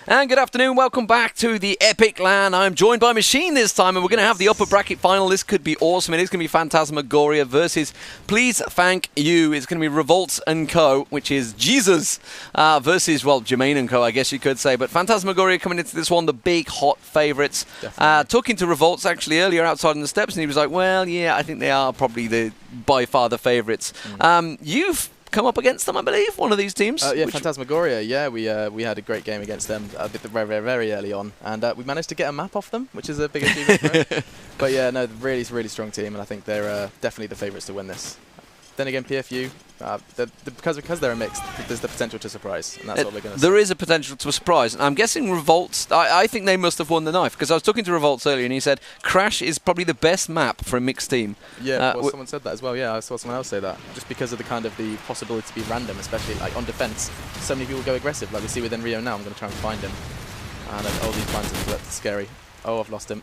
And good afternoon, welcome back to the Epic LAN. I'm joined by Machine this time, and we're going to have the upper bracket final. This could be awesome. It is going to be Phantasmagoria versus Please Thank You. It's going to be Revolts and Co, which is Jesus, versus, well, Jermaine and Co, I guess you could say. But Phantasmagoria coming into this one, the big hot favourites. Talking to Revolts actually earlier outside on the steps, and he was like, well, yeah, I think they are probably the by far the favourites. You've come up against them, I believe, one of these teams. Yeah, Phantasmagoria. Yeah, we had a great game against them very early on, and we managed to get a map off them, which is a big achievement for us. But yeah, no, really strong team, and I think they're definitely the favourites to win this. Then again, PFU, because they're a mix, there's the potential to surprise, and that's what we're going to see. There is a potential to surprise. I'm guessing Revolts, I think they must have won the knife, because I was talking to Revolts earlier, and he said Crash is probably the best map for a mixed team. Yeah, well, someone said that as well. Yeah, I saw someone else say that. Just because of the the possibility to be random, especially like on defense. So many people go aggressive, like we see within Rio now. I'm going to try and find him. And oh, these plans are scary. Oh, I've lost him.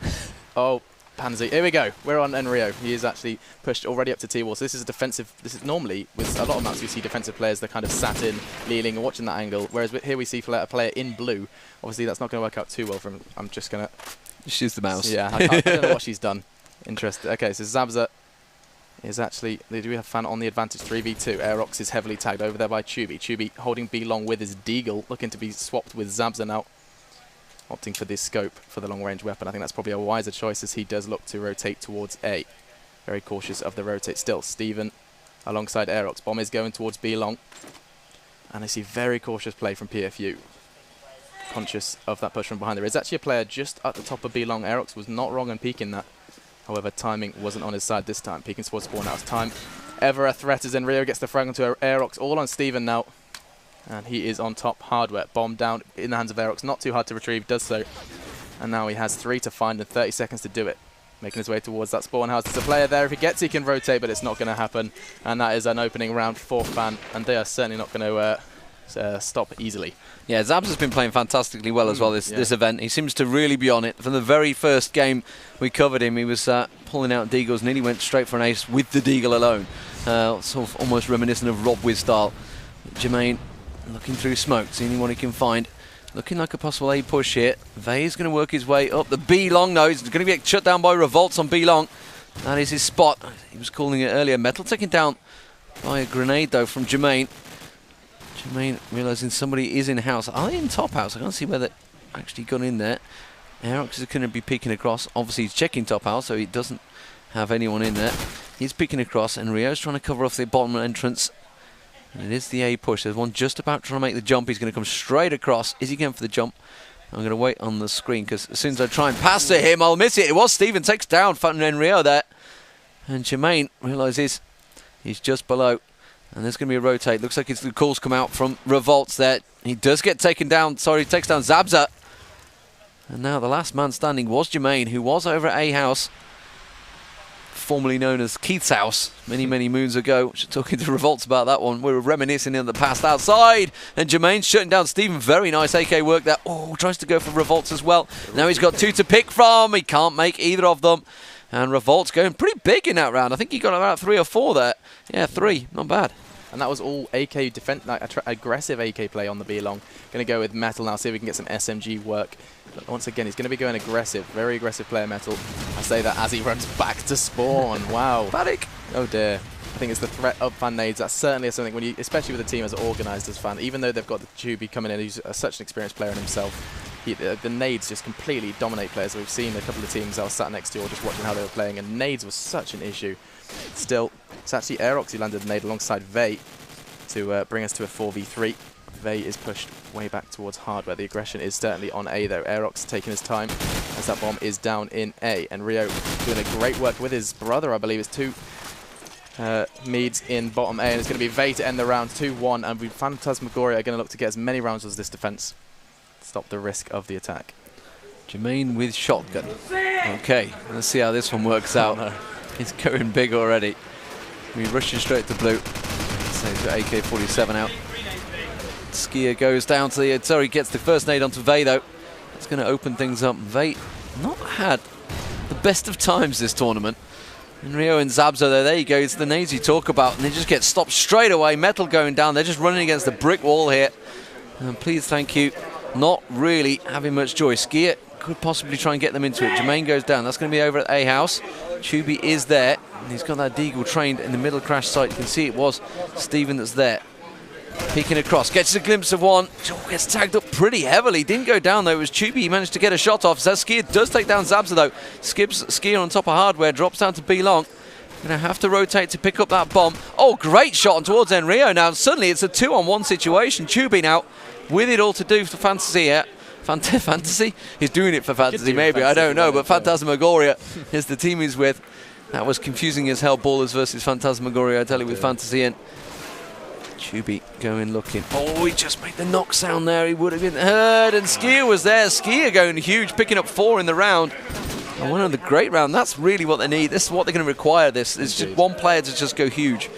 Oh. Pansy. Here we go. We're on Enrio. He is actually pushed already up to T-wall. So this is a defensive. This is normally with a lot of maps you see defensive players. They're kind of sat in, leaning, and watching that angle. Whereas here we see a player in blue. Obviously, that's not going to work out too well for him. I'm just going to. She's the mouse. Yeah, I don't know what she's done. Interesting. Okay, so Zabza is actually. They do have Fan on the advantage. 3v2. Aerox is heavily tagged over there by Tubi. Tubi holding B long with his Deagle, looking to be swapped with Zabza now. Opting for this scope for the long-range weapon. I think that's probably a wiser choice as he does look to rotate towards A. Very cautious of the rotate still. Steven alongside Aerox. Bomb is going towards B long. And I see very cautious play from PFU. Conscious of that push from behind. There is actually a player just at the top of B long. Aerox was not wrong in peeking that. However, timing wasn't on his side this time. Peeking towards spawn out of time. Ever a threat as Enrio gets the frag onto Aerox. All on Steven now. And he is on top. Hardware. Bomb down in the hands of Aerox. Not too hard to retrieve. Does so. And now he has 3 to find and 30 seconds to do it. Making his way towards that spawn house. There's a player there. If he gets, he can rotate, but it's not going to happen. And that is an opening round for Fan. And they are certainly not going to stop easily. Yeah, Zabz has been playing fantastically well as well this event. He seems to really be on it. From the very first game we covered him, he was pulling out Deagles, nearly went straight for an ace with the Deagle alone. Sort of almost reminiscent of Rob Wiz style. Jermaine looking through smoke, seeing what he can find. Looking like a possible A push here. Vey's going to work his way up the B long. No, he's going to get shut down by Revolts on B long. That is his spot. He was calling it earlier. Metal taken down by a grenade though from Jermaine. Jermaine realising somebody is in house. Are they in top house? I can't see where they actually got in there. Aerox is going to be peeking across. Obviously he's checking top house, so he doesn't have anyone in there. He's peeking across, and Rio's trying to cover off the bottom entrance. And it is the A push. There's one just about trying to make the jump. He's going to come straight across. Is he going for the jump? I'm going to wait on the screen, because as soon as I try and pass to him, I'll miss it. It was Steven takes down Rio there. And Jermaine realises he's just below. And there's going to be a rotate. Looks like the calls come out from Revolts there. He does get taken down. Sorry, he takes down Zabza. And now the last man standing was Jermaine, who was over at A house, formerly known as Keith's house, many moons ago. Just talking to Revolts about that one. We were reminiscing in the past outside. And Jermaine's shutting down Steven. Very nice AK work there. Oh, tries to go for Revolts as well. Now he's got 2 to pick from. He can't make either of them. And Revolts going pretty big in that round. I think he got about 3 or 4 there. Yeah, 3. Not bad. And that was all AK defense, like aggressive AK play on the B long. Going to go with Metal now, see if we can get some SMG work. But once again, he's going to be going aggressive, very aggressive player Metal. I say that as he runs back to spawn. Wow. Panic. Oh dear. I think it's the threat of Fan nades. That's certainly something when you, especially with a team as organised as Fan. Even though they've got the Tubi coming in, who's such an experienced player in himself. The nades just completely dominate players. We've seen a couple of teams I was sat next to or just watching how they were playing, and nades was such an issue. Still, it's actually Aerox who landed the nade alongside Vey to bring us to a 4v3. Vey is pushed way back towards Hardware. The aggression is certainly on A though. Aerox taking his time as that bomb is down in A. And Rio doing a great work with his brother, I believe. It's 2 Meads in bottom A, and it's going to be Vey to end the round 2-1. And Phantasmagoria are going to look to get as many rounds as this defense. Stop the risk of the attack. Jermaine with shotgun. Okay, let's see how this one works out. No. He's going big already. We're rushing straight to blue. So he's got AK-47 out. Skier goes down to the... Sorry, gets the first nade onto Vey, though. That's going to open things up. Vey not had the best of times this tournament. And Rio and Zabza, there you go. It's the nades you talk about, and they just get stopped straight away. Metal going down. They're just running against the brick wall here. And Please Thank You not really having much joy. Skier could possibly try and get them into it. Jermaine goes down. That's going to be over at A house. Chubby is there. And he's got that Deagle trained in the middle crash site. You can see it was Steven that's there. Peeking across, gets a glimpse of one. Gets tagged up pretty heavily. Didn't go down though. It was Chubby. He managed to get a shot off. Skier does take down Zabza though. Skips Skier on top of hardware. Drops down to B-Long. Going to have to rotate to pick up that bomb. Oh, great shot on towards Enrio now. Suddenly it's a 2-on-1 situation. Chubby now with it all to do for Fantasy here. Fantasy? He's doing it for Fantasy maybe. Fantasy, I don't know. But Phantasmagoria is the team he's with. That was confusing as hell. Ballers versus Phantasmagoria, I tell you, with Fantasy in. Chubby going looking. Oh, he just made the knock sound there. He would have been heard. And Skier was there. Skier going huge, picking up 4 in the round. And one of the great round. That's really what they need. This is what they're going to require. It's just one player to just go huge.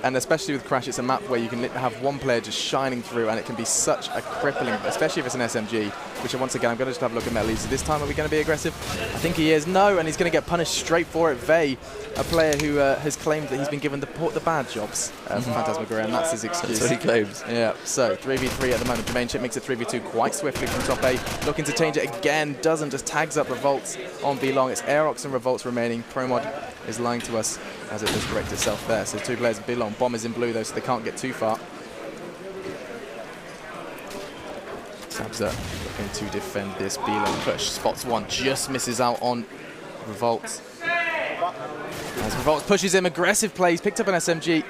And especially with Crash, it's a map where you can have one player just shining through, and it can be such a crippling, especially if it's an SMG, which once again, I'm going to just have a look at Metal. This time, are we going to be aggressive? I think he is. No, and he's going to get punished straight for it. Vey, a player who has claimed that he's been given the bad jobs for Phantasmagoria, and that's his excuse. That's what he claims. Yeah, so 3v3 at the moment. Jermaine Chip makes it 3v2 quite swiftly from top A. Looking to change it again, doesn't, just tags up Revolts on B-Long. It's Aerox and Revolts remaining. Promod is lying to us as it does correct itself there. So 2 players B-Long. Bomb is in blue though, so they can't get too far. Zabza looking to defend this B-Long push. Spots one, just misses out on Revolt. As Revolt pushes him, aggressive plays, picked up an SMG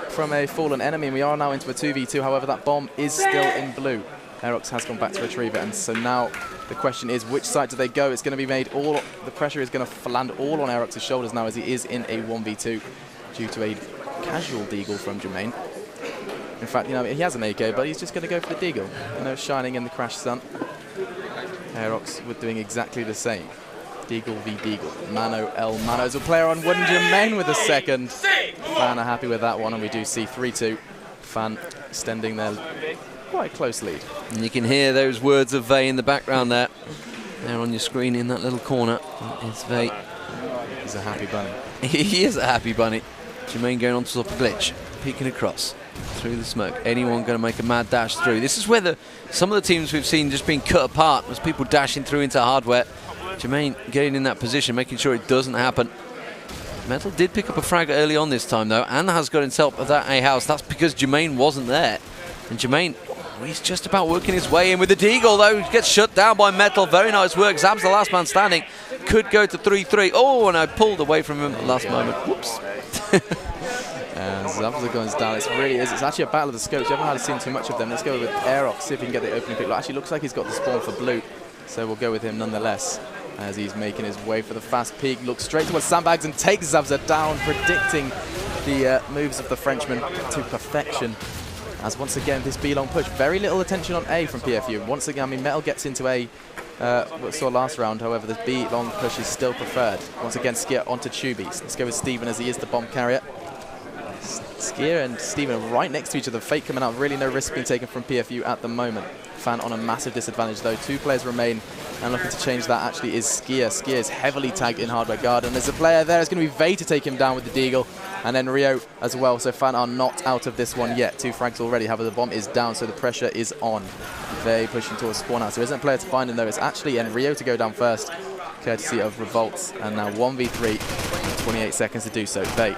from a fallen enemy, and we are now into a 2v2. However, that bomb is still in blue. Aerox has gone back to retrieve it, and so now the question is, which side do they go? It's going to be made all, the pressure is going to land all on Aerox's shoulders now, as he is in a 1v2 due to a casual Deagle from Jermaine. In fact, you know, he has an AK, but he's just going to go for the Deagle. You know, shining in the crash sun. Aerox were doing exactly the same. Deagle v Deagle. Mano L Mano is a player on one. Jermaine with a second. Fan are happy with that one, and we do see 3-2. Fan extending their quite close lead. And you can hear those words of Vey in the background there. There on your screen in that little corner. It's Vey. He's a happy bunny. He is a happy bunny. Jermaine going on to top of glitch. Peeking across through the smoke. Anyone going to make a mad dash through? This is where some of the teams we've seen just being cut apart. There's people dashing through into hardware. Jermaine getting in that position, making sure it doesn't happen. Metal did pick up a frag early on this time though, and has got himself at that A house. That's because Jermaine wasn't there. And Jermaine, he's just about working his way in with the Deagle though. He gets shut down by Metal. Very nice work. Zab's the last man standing. Could go to 3-3. Oh, and I pulled away from him at the last moment. Whoops. And Zabza goes down. It really is. It's actually a battle of the scopes. You haven't seen too much of them. Let's go with Aerox, see if he can get the opening pick. Actually, looks like he's got the spawn for blue, so we'll go with him nonetheless. As he's making his way for the fast peak, looks straight towards sandbags and takes Zabza down, predicting the moves of the Frenchman to perfection. As once again, this B-Long push, very little attention on A from PFU. Once again, I mean, Metal gets into A, what we saw last round, however, this B-Long push is still preferred. Once again, Skier onto Tubies. Let's go with Steven as he is the bomb carrier. Skier and Steven are right next to each other. Fake coming out, really no risk being taken from PFU at the moment. Fan on a massive disadvantage though. 2 players remain, and looking to change that actually is Skier. Skier is heavily tagged in hardware guard, and there's a player there. It's going to be Vey to take him down with the Deagle, and then Rio as well. So Fan are not out of this one yet. 2 frags already, however the bomb is down, so the pressure is on. Vey pushing towards spawn out. So there isn't a player to find him though. It's actually Rio to go down first, courtesy of Revolts, and now 1v3, 28 seconds to do so. Vey.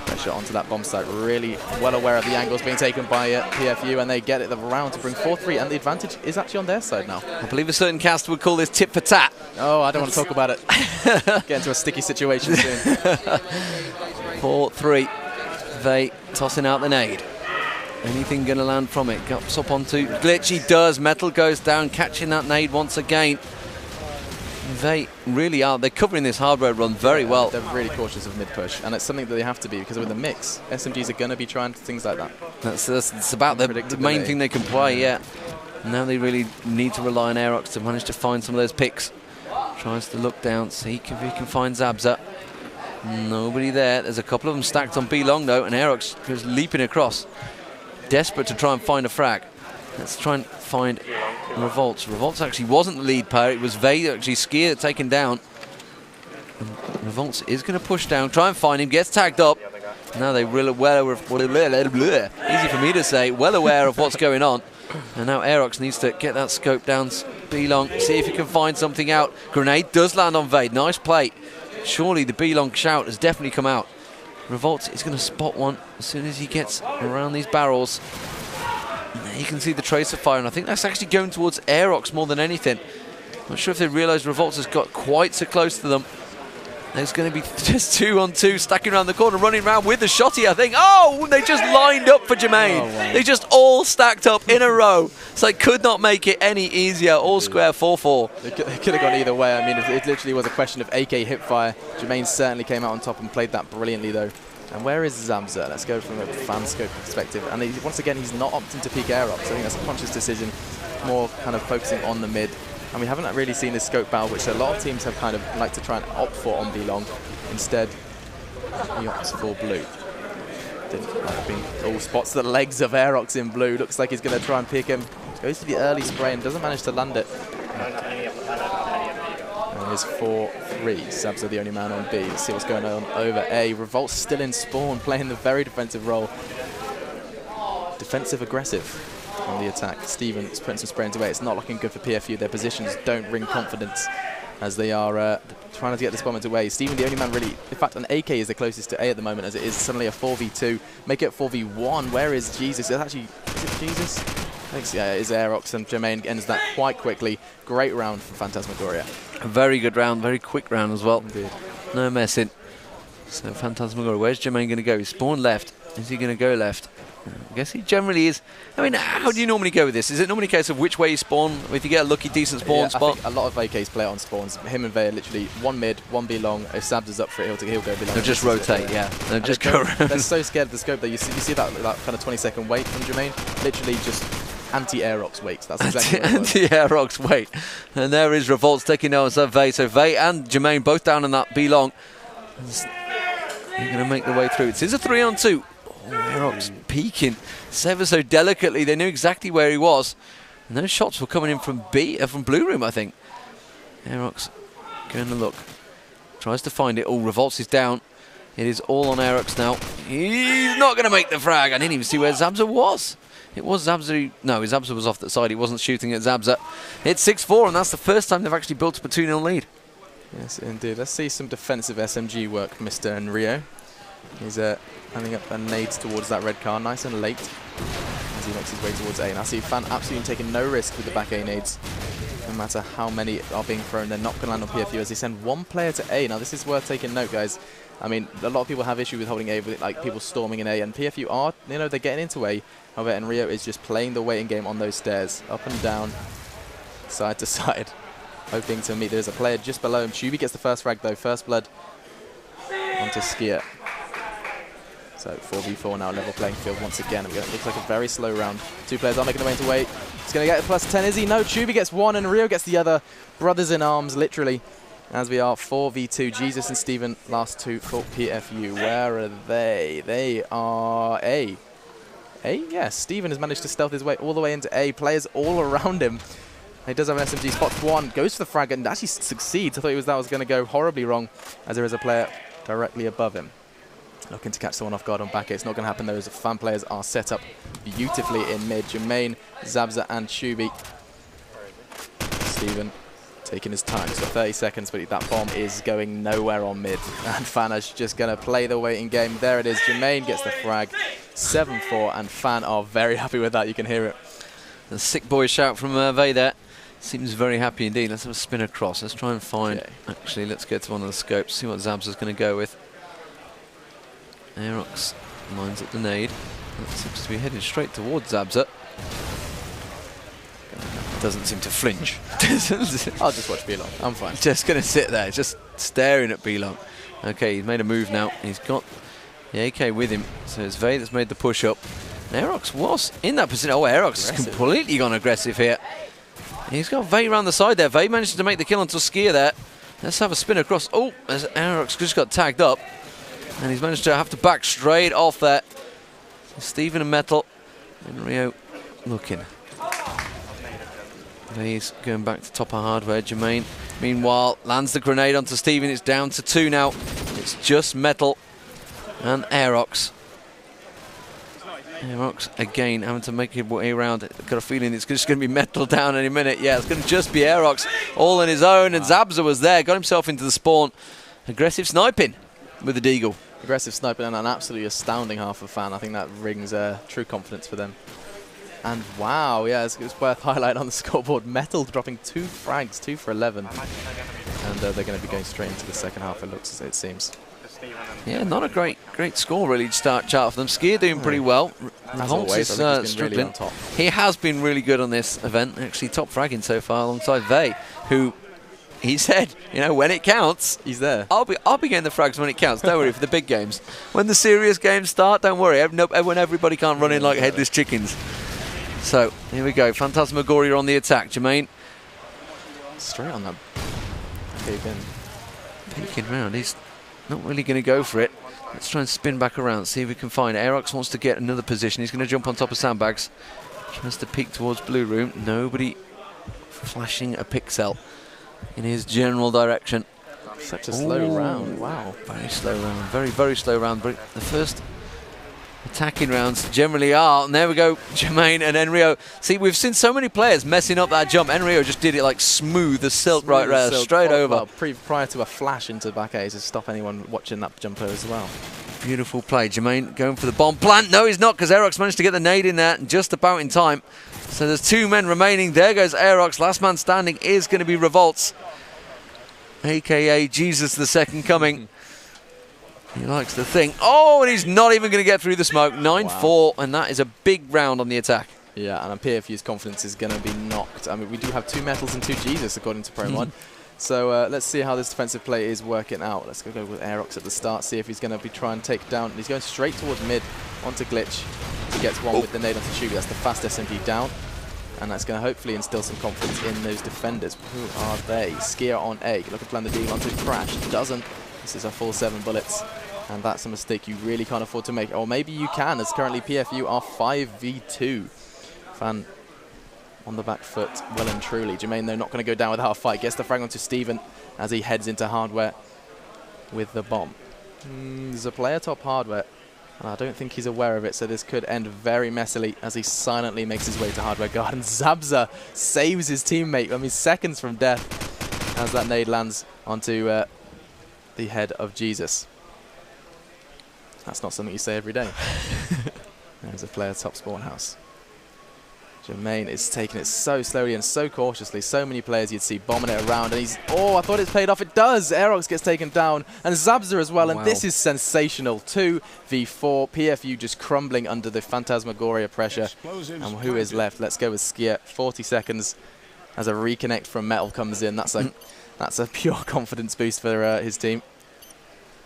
Pressure onto that bomb site, really well aware of the angles being taken by PFU, and they get it the round to bring 4-3, and the advantage is actually on their side now. I believe a certain caster would call this tit for tat. Oh, I don't want to talk about it. Get into a sticky situation soon. 4-3. Vey tossing out the nade. Anything going to land from it? Cups up onto glitch. He does. Metal goes down, catching that nade once again. They really are. They're covering this hardware run very well. They're really cautious of mid-push, and it's something that they have to be, because with the mix, SMGs are going to be trying things like that. That's about the main thing they can play, yeah. Now they really need to rely on Aerox to manage to find some of those picks. Tries to look down, see if he can find Zabza. Nobody there. There's a couple of them stacked on B-Long though, and Aerox goes leaping across. Desperate to try and find a frag. Let's try and find Revolts. Revolts actually wasn't the lead player. It was Vey that actually Skier taken down. And Revolts is going to push down, try and find him, gets tagged up. Now they're easy for me to say, well aware of what's going on. And now Aerox needs to get that scope down B-Long, see if he can find something out. Grenade does land on Vade, nice play. Surely the B-Long shout has definitely come out. Revolt is going to spot one as soon as he gets around these barrels. You can see the tracer fire, and I think that's actually going towards Aerox more than anything. Not sure if they realise Revolt has got quite so close to them. There's going to be just 2-on-2 stacking around the corner, running around with the shotty, I think. Oh, they just lined up for Jermaine. Oh, wow. They just all stacked up in a row. So they could not make it any easier. All square 4-4. They could have gone either way. I mean, it literally was a question of AK hipfire. Jermaine certainly came out on top and played that brilliantly, though. And where is Zabza? Let's go from a fan scope perspective. And once again, he's not opting to peek Aerox. I think that's a conscious decision, more kind of focusing on the mid. And we haven't really seen this scope battle, which a lot of teams have kind of liked to try and opt for on B-Long. Instead, he opts for blue. Didn't like being all spots the legs of Aerox in blue. Looks like he's going to try and pick him. Goes for the early spray and doesn't manage to land it. And here's 4-3. Zabza the only man on B. Let's see what's going on over A. Revolt's still in spawn, playing the very defensive role. Defensive aggressive on the attack. Steven is putting some spray into A. It's not looking good for PFU. Their positions don't bring confidence as they are trying to get this bomb into A. Steven, the only man really, in fact, an AK is the closest to A at the moment, as it is suddenly a 4v2. Make it 4v1. Where is Jesus? Is it Jesus? I think, yeah, it is Aerox, and Jermaine ends that quite quickly. Great round from Phantasmagoria. A very good round, very quick round as well. Indeed. No messing. So Phantasmagoria, where's Jermaine going to go? He's spawned left. Is he going to go left? I guess he generally is. I mean, how do you normally go with this? Is it normally a case of which way you spawn? If you get a lucky, decent spawn spot? I think a lot of AKs play it on spawns. Him and Vey are literally one mid, one B long. If Zabza's up for it, he'll go B long. They'll just rotate, yeah. They'll just go around. They're so scared of the scope that you see that kind of 20-second wait from Jermaine. Literally just anti-Aerox waits. That's exactly what it was. Anti-Aerox wait. And there is Revolt's taking notice of Vey. So Vey and Jermaine both down in that B long. They're going to make their way through. It is a 3-on-2. Oh, Aerox peeking ever so delicately. They knew exactly where he was. And those shots were coming in from from Blue Room, I think. Aerox going to look. Tries to find it. Oh, Revolts is down. It is all on Aerox now. He's not going to make the frag. I didn't even see where Zabza was. It was Zabza. No, Zabza was off that side. He wasn't shooting at Zabza. It's 6-4, and that's the first time they've actually built up a 2-0 lead. Yes, indeed. Let's see some defensive SMG work, Mr. Enrio. He's handing up a nades towards that red car, nice and late, as he makes his way towards A. And I see Fan absolutely taking no risk with the back A nades. No matter how many are being thrown, they're not going to land on PFU as they send one player to A. Now, this is worth taking note, guys. I mean, a lot of people have issue with holding A, with like people storming in A, and PFU are, you know, they're getting into A. However, Enrio is just playing the waiting game on those stairs, up and down, side to side, hoping to meet. There's a player just below him. Chubi gets the first frag, though. First blood onto Skier. So 4v4 now, level playing field once again. It looks like a very slow round. Two players are making their way into weight. He's going to get a +10, is he? No, Chubi gets one and Rio gets the other. Brothers in arms, literally. As we are 4v2. Jesus and Steven, last two for PFU. Where are they? They are A. A? Yes, Steven has managed to stealth his way all the way into A. Players all around him. He does have an SMG, spots one, goes for the frag and actually succeeds. I thought that was going to go horribly wrong, as there is a player directly above him. Looking to catch someone off guard on back. It's not going to happen though, as the fan players are set up beautifully in mid. Jermaine, Zabza and Chubi. Steven taking his time. He's got 30 seconds, but that bomb is going nowhere on mid. And Fana's just going to play the waiting game. There it is. Jermaine gets the frag. 7-4, and Fan are very happy with that. You can hear it. The sick boy shout from Vey there. Seems very happy indeed. Let's have a spin across. Let's try and find... Okay. Actually, let's go to one of the scopes, see what Zabza's going to go with. Aerox lines up the nade. That seems to be heading straight towards Zabza. Doesn't seem to flinch. I'll just watch B-Long. I'm fine. Just going to sit there, just staring at B-Long. Okay, he's made a move now. He's got the AK with him. So it's Vey that's made the push up. And Aerox was in that position. Oh, Aerox has completely gone aggressive here. He's got Vey around the side there. Vey managed to make the kill onto Skier there. Let's have a spin across. Oh, Aerox just got tagged up. And he's managed to have to back straight off there. Steven and Metal. And Rio looking. He's going back to top of hardware. Jermaine, meanwhile, lands the grenade onto Steven. It's down to 2 now. It's just Metal. And Aerox. Aerox again having to make his way around. Got a feeling it's just going to be metal down any minute. Yeah, it's going to just be Aerox all on his own. And Zabza was there, got himself into the spawn. Aggressive sniping with the Deagle. Aggressive sniping and an absolutely astounding half of FAN. I think that rings true confidence for them. And wow, yeah, it's worth highlighting on the scoreboard. Metal dropping 2 frags, 2 for 11. And they're going to be going straight into the second half, it seems. Yeah, not a great score really to start chart for them. Skier doing pretty well. Revolts is struggling. Really on top. He has been really good on this event, actually top fragging so far alongside Vey, who he said, you know, when it counts, he's there. I'll be getting the frags when it counts. Don't worry for the big games. When the serious games start, don't worry. When everybody can't run in like headless chickens. So here we go. Phantasmagoria on the attack. Jermaine straight on that. Peeking round. He's not really going to go for it. Let's try and spin back around, see if we can find it. Aerox wants to get another position. He's going to jump on top of sandbags. Tries to peek towards blue room. Nobody flashing a pixel in his general direction. Such a slow round. Wow. Very slow round. Very, very slow round. But the first attacking rounds generally are. And there we go, Jermaine and Enrio. See, we've seen so many players messing up that jump. Enrio just did it like smooth as silk right there, straight over. Well, prior to a flash into back A to stop anyone watching that jumper as well. Beautiful play. Jermaine going for the bomb plant. No, he's not, because Aerox managed to get the nade in there just about in time. So there's 2 men remaining. There goes Aerox. Last man standing is going to be Revolts, a.k.a. Jesus the Second Coming. He likes the thing. Oh, and he's not even going to get through the smoke. 9-4, and that is a big round on the attack. Yeah, and PFU's confidence is going to be knocked. I mean, we do have 2 metals and 2 Jesus, according to Pro1. So let's see how this defensive play is working out. Let's go with Aerox at the start, see if he's going to be trying to take down. He's going straight towards mid, onto Glitch. He gets one with the nade onto Tubi. That's the fast SMG down. And that's going to hopefully instill some confidence in those defenders. Who are they? Skier on A. Look at plan the deal onto Crash. Doesn't. This is a full 7 bullets. And that's a mistake you really can't afford to make. Or maybe you can, as currently PFU are 5v2. FAN on the back foot, well and truly. Jermaine, though, not going to go down without a fight. Gets the frag onto Steven as he heads into hardware with the bomb. There's a player top hardware. And I don't think he's aware of it, so this could end very messily as he silently makes his way to hardware guard. And Zabza saves his teammate. I mean, seconds from death as that nade lands onto the head of Jesus. That's not something you say every day. There's a player top spawn house. Jermaine is taking it so slowly and so cautiously. So many players you'd see bombing it around, and he's... Oh, I thought it's paid off. It does! Aerox gets taken down, and Zabza as well, and this is sensational. 2v4, PFU just crumbling under the Phantasmagoria pressure. And who is left? Let's go with Skier. 40 seconds as a reconnect from Metal comes in. That's a pure confidence boost for his team.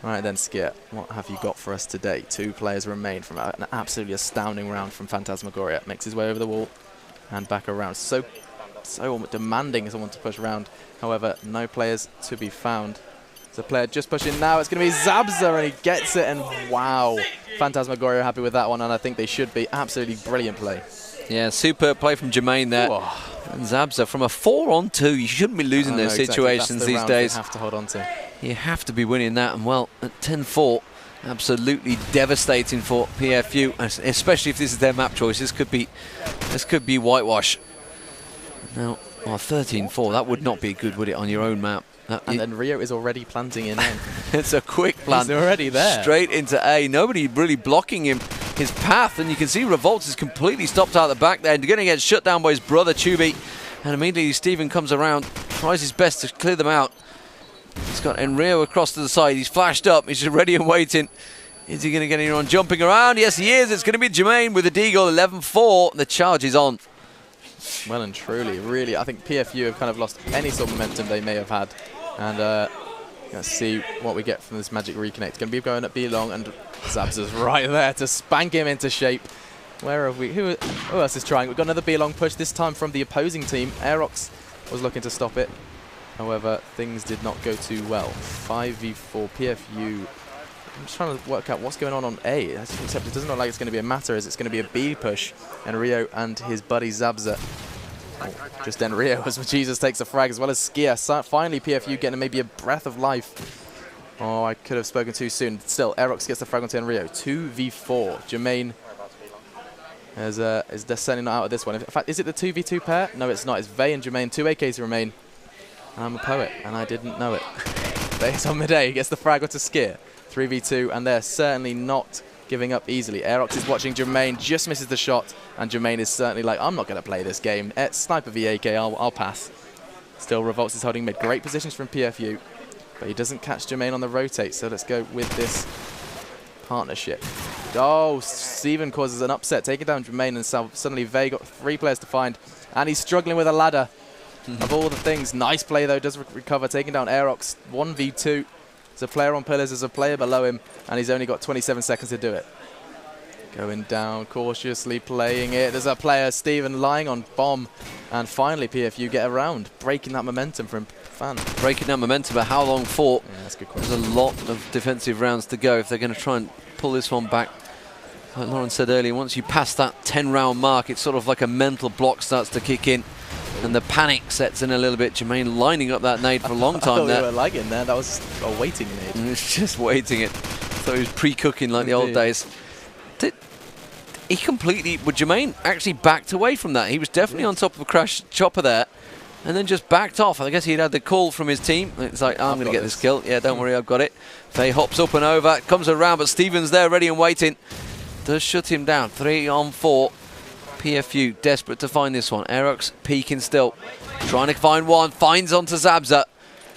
All right then, Skier, what have you got for us today? 2 players remain from an absolutely astounding round from Phantasmagoria. Makes his way over the wall and back around. So demanding someone to push around. However, no players to be found. There's a player just pushing now. It's going to be Zabza, and he gets it. And wow, Phantasmagoria are happy with that one, and I think they should be. Absolutely brilliant play. Yeah, superb play from Jermaine there. Whoa. And Zabza from a 4-on-2. You shouldn't be losing those situations these days. You have to hold on to. You have to be winning that. And well, at 10-4, absolutely devastating for PFU, especially if this is their map choice. This could be whitewash. Now, 13-4, that would not be good, would it, on your own map? And then Rio is already planting in. It's a quick plant. He's already there. Straight into A. Nobody really blocking him his path, and you can see Revolts is completely stopped out the back there and going to get shut down by his brother Tubi. And immediately Steven comes around, tries his best to clear them out. He's got Enrio across to the side. He's flashed up. He's just ready and waiting. Is he going to get anyone jumping around? Yes, he is. It's going to be Jermaine with the Deagle. 11-4. The charge is on. Well and truly, really, I think PFU have kind of lost any sort of momentum they may have had. And let's see what we get from this magic reconnect. It's going to be going at B long, and Zabza's right there to spank him into shape. Where have we? Who else is trying? We've got another B long push, this time from the opposing team. Aerox was looking to stop it. However, things did not go too well. 5v4 PFU. I'm just trying to work out what's going on A, except it doesn't look like it's going to be a matter, as it's going to be a B push. And Rio and his buddy Zabza. Oh, just then Rio as Jesus takes a frag, as well as Skier. So finally PFU getting maybe a breath of life. Oh, I could have spoken too soon. Still, Aerox gets the frag onto Enrio. 2v4. Jermaine is certainly not out of this one. In fact, is it the 2v2 pair? No, it's not. It's Vey and Jermaine. 2 AKs remain. And I'm a poet, and I didn't know it. Vey's on mid-A. He gets the frag onto Skier. 3v2, and they're certainly not giving up easily. Aerox is watching Jermaine, just misses the shot, and Jermaine is certainly like, I'm not going to play this game. Sniper v AK, I'll pass. Still, Revolts is holding mid. Great positions from PFU. But he doesn't catch Jermaine on the rotate, so let's go with this partnership. Oh, Steven causes an upset, taking down Jermaine, and suddenly Vey got 3 players to find, and he's struggling with a ladder. Of all the things, nice play though, does recover, taking down Aerox. 1v2. There's a player on pillars, there's a player below him, and he's only got 27 seconds to do it. Going down, cautiously playing it. There's a player, Steven, lying on bomb, and finally PFU get around, breaking that momentum from FAN. Breaking that momentum, but how long for? Yeah, that's a good question. There's a lot of defensive rounds to go if they're going to try and pull this one back. Like Lauren said earlier, once you pass that 10-round mark, it's sort of like a mental block starts to kick in, and the panic sets in a little bit. Jermaine lining up that nade for a long time there. We were lagging there. That was a waiting nade. It's just waiting it. So he was pre-cooking like the old days. He completely, with Jermaine actually backed away from that. He was definitely on top of a crash chopper there, and then just backed off. I guess he'd had the call from his team. It's like, oh, I'm going to get this kill. Yeah, don't worry, I've got it. Vey hops up and over, comes around, but Steven's there ready and waiting. Does shut him down. 3 on 4. PFU desperate to find this one. Aerox peeking still. Trying to find one. Finds onto Zabza.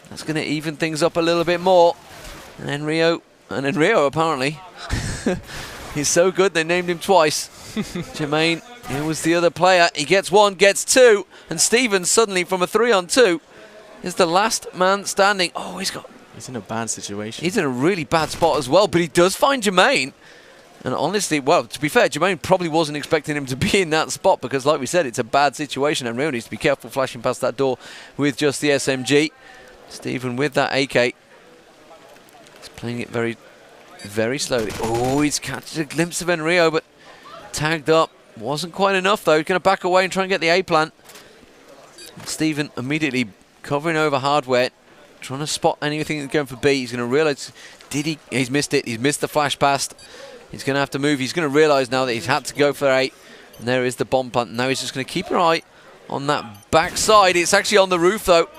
That's going to even things up a little bit more. And Enrio apparently. He's so good they named him twice. Jermaine, here was the other player. He gets 1, gets 2. And Steven suddenly from a 3 on 2 is the last man standing. Oh, he's in a bad situation. He's in a really bad spot as well, but he does find Jermaine. And honestly, well, to be fair, Jermaine probably wasn't expecting him to be in that spot because, like we said, it's a bad situation and Real needs to be careful flashing past that door with just the SMG. Steven with that AK. He's playing it very, very slowly. Oh, he's catching a glimpse of Enrio, but tagged up. Wasn't quite enough, though. He's going to back away and try and get the A plant. Steven immediately covering over hardware, trying to spot anything that's going for B. He's going to realise, he's missed it. He's missed the flash past. He's going to have to move. He's going to realise now that he's had to go for 8. And there is the bomb plant. Now he's just going to keep an eye on that backside. It's actually on the roof, though.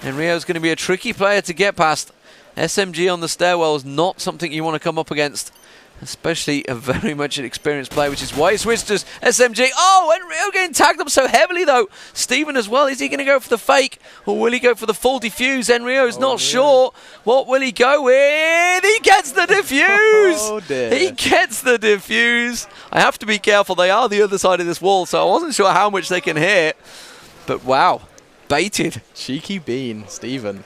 And Rio's going to be a tricky player to get past. SMG on the stairwell is not something you want to come up against, especially a very much an experienced player, which is why he switched to SMG. Oh, and Rio getting tagged up so heavily, though. Steven as well. Is he going to go for the fake, or will he go for the full defuse? Enrio's not sure. What will he go with? He gets the defuse! Oh, dear. He gets the defuse. I have to be careful. They are the other side of this wall, so I wasn't sure how much they can hear. But wow, baited. Cheeky bean, Steven.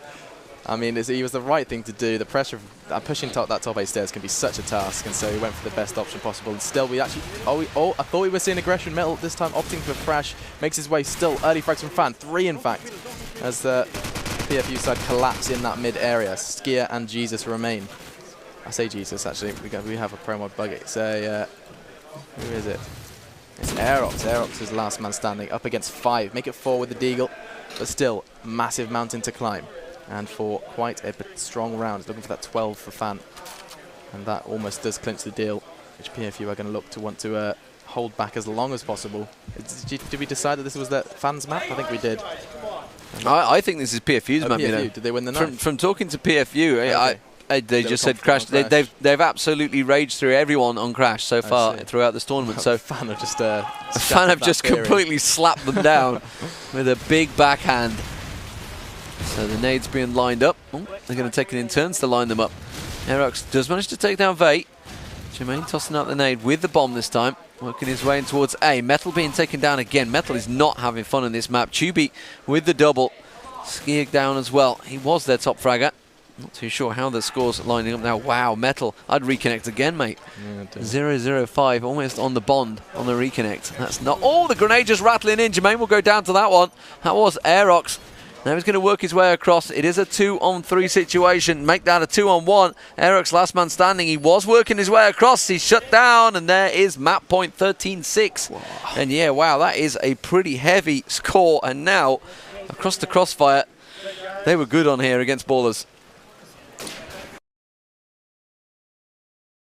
I mean, he was the right thing to do. The pressure of pushing that top 8 stairs can be such a task, and so he went for the best option possible. And still, we actually... I thought we were seeing aggression. Metal this time opting for Thrash. Makes his way still. Early frags from FAN. 3, in fact, as the PFU side collapse in that mid area. Skier and Jesus remain. I say Jesus, actually. We have a pro mod bug. It's who is it? It's Aerox. Aerox is last man standing. Up against 5. Make it 4 with the Deagle. But still, massive mountain to climb. And for quite a strong round. He's looking for that 12 for FAN. And that almost does clinch the deal, which PFU are going to look to want to hold back as long as possible. Did we decide that this was the FAN's map? I think we did. I think this is PFU's map. PFU. You know. Did they win the night? From talking to PFU, they just said Crash. They've absolutely raged through everyone on Crash so far throughout this tournament. So FAN have just completely slapped them down with a big backhand. So the nades being lined up. Oh, they're going to take it in turns to line them up. Aerox does manage to take down Vey. Jermaine tossing out the nade with the bomb this time. Working his way in towards A. Metal being taken down again. Metal is not having fun in this map. Tubi with the double. Skier down as well. He was their top fragger. Not too sure how the score's lining up now. Wow, Metal. I'd reconnect again, mate. Yeah, 0-0-5, almost on the bond on the reconnect. That's not... Oh, the grenade just rattling in. Jermaine will go down to that one. That was Aerox. Now he's going to work his way across. It is a 2-on-3 situation. Make that a 2-on-1. Aerox last man standing. He was working his way across. He's shut down, and there is map point 13-6. Wow. And yeah, wow, that is a pretty heavy score. And now, across the crossfire, they were good on here against Ballers.